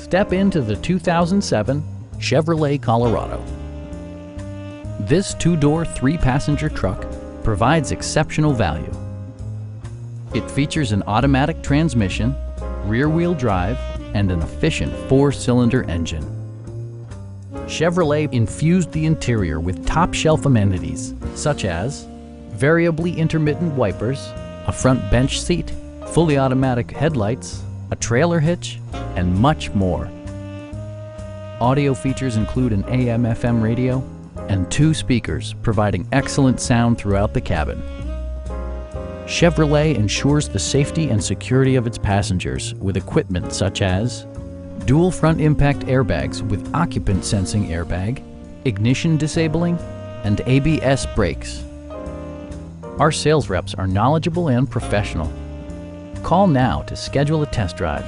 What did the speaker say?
Step into the 2007 Chevrolet Colorado. This two-door, three-passenger truck provides exceptional value. It features an automatic transmission, rear-wheel drive, and an efficient four-cylinder engine. Chevrolet infused the interior with top-shelf amenities such as variably intermittent wipers, a front bench seat, fully automatic headlights, a trailer hitch, and much more. Audio features include an AM/FM radio and 2 speakers, providing excellent sound throughout the cabin. Chevrolet ensures the safety and security of its passengers with equipment such as dual front impact airbags with occupant sensing airbag, ignition disabling, and ABS brakes. Our sales reps are knowledgeable and professional. Call now to schedule a test drive.